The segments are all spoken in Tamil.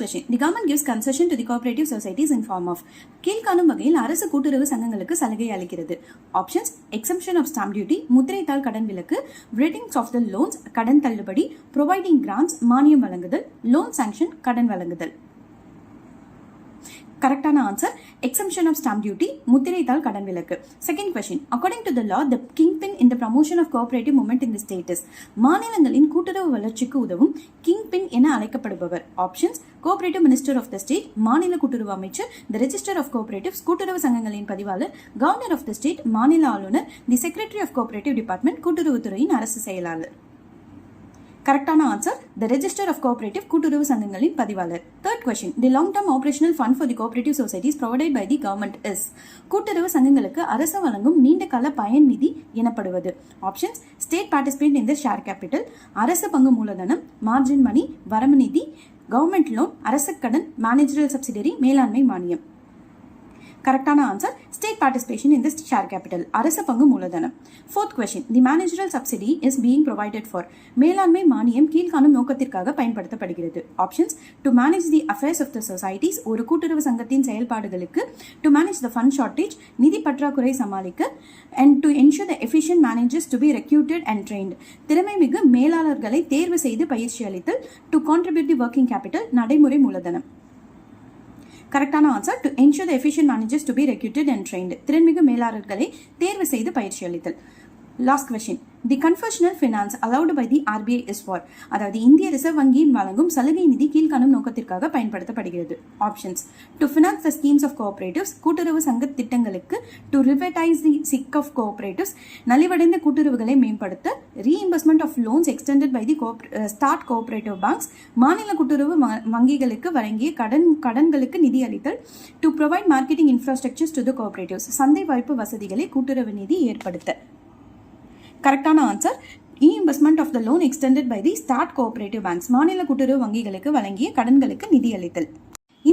question. The government gives concession to the cooperative societies in form of கீழ்காணும் வகையில் அரசு கூட்டுறவு சங்கங்களுக்கு சலுகை அளிக்கிறது. Options exemption of stamp duty, முத்திரைத்தாள் கடன் விலக்கு, ratings of the loans, கடன் தள்ளுபடி, providing grants, மானியம் வழங்குதல், loan sanction, கடன் வழங்குதல். கரெக்டான answer exemption of stamp duty, முத்திரைத்தாள் கடன் விலக்கு. Second question. According to the law, the kingpin in the promotion of cooperative movement in the state is மாநிலங்களின் கூட்டுறவு வளர்ச்சிக்கு உதவும் கிங்பின் என அழைக்கப்படுபவர். Options cooperative minister of the state, மாநில கூட்டுறவு அமைச்சர், தி ரெஜிஸ்டர் ஆஃப் கோஆபரேட்டிவ்ஸ், கூட்டுறவு சங்கங்களின் பதிவாளர், கவர்னர் ஆஃப் த ஸ்டேட், மாநில ஆளுநர், the secretary of cooperative department, கூட்டுறவுத்துறையின் அரசு செயலாளர். கரெக்டான answer the register of cooperative, கூட்டுறவு சங்கங்களின் பதிவாளர். Third question. The long term operational fund for the cooperative societies provided by the government is கூட்டுறவு சங்கங்களுக்கு அரசு வழங்கும் நீண்ட கால பயன் நிதி எனப்படுவது. Options state participate in the share capital, அரசு பங்கு மூலதனம், மார்ஜின் மணி, வரவு நிதி, கவர்மெண்ட் லோன், அரசு கடன், மேனேஜரல் சப்சிடரி, மேலாண்மை மானியம். கரெக்டான answer state participation in the share capital, அரசு பங்கு மூலதனம். Fourth question. The managerial subsidy is being provided for மேலாண்மை மானியம் கீழ்காணும் நோக்கத்திற்காக பயன்படுத்தப்படுகிறது. Options to manage the affairs of the societies, ஒரு கூட்டுறவு சங்கத்தின் செயல்பாடுகளுக்கு, to manage the fund shortage, நிதி பற்றாக்குறை சமாளிக்க, and to ensure the efficient managers to be recruited and trained, திறமைமிகு மேலாளர்களை தேர்வு செய்து பயிற்சி அளித்தல், to contribute the working capital, நடைமுறை மூலதனம். கரெக்டான answer to ensure the efficient managers to be recruited and trained, திறன்மிகு மேலாளர்களை தேர்வு செய்து பயிற்சி அளித்தல். Last question. The conventional finance allowed by the RBI is for அதாவது இந்திய ரிசர்வ் வங்கியின் வழங்கும் சலுகை நிதி கீழ்காணும் நோக்கத்திற்காக பயன்படுத்தப்படுகிறது. Options to finance the schemes of cooperatives, கூட்டுறவு சங்க திட்டங்களுக்கு, to revitalise the sick of cooperatives, நலிவடைந்த கூட்டுறவுகளை மேம்படுத்த, reimbursement of loans extended by the start cooperative banks, மாநில கூட்டுறவு வங்கிகளுக்கு வழங்கிய கடன்களுக்கு நிதி அளித்தல், to provide marketing infrastructures to the cooperatives, சந்தை வாய்ப்பு வசதிகளை கூட்டுறவு நிதி ஏற்படுத்த. கரெக்டான answer reimbursement of the loan extended by the start cooperative banks, மாநில கூட்டுறவு வங்கிகளுக்கு வழங்கிய கடன்களுக்கு நிதி அளித்தல்.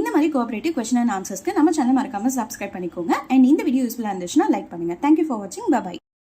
இந்த மாதிரி கோஆபரேட்டிவ் கொஸ்டின் அண்ட் ஆன்சர்ஸ்க்கு நம்ம சேனல் மறக்காம சப்ஸ்கிரைப் பண்ணிக்கோங்க. அண்ட் இந்த வீடியோ யூஸ்ஃபுல்லாக இருந்துச்சுன்னா லைக் பண்ணுங்க. தேங்க்யூ ஃபார் வாட்சிங். பை.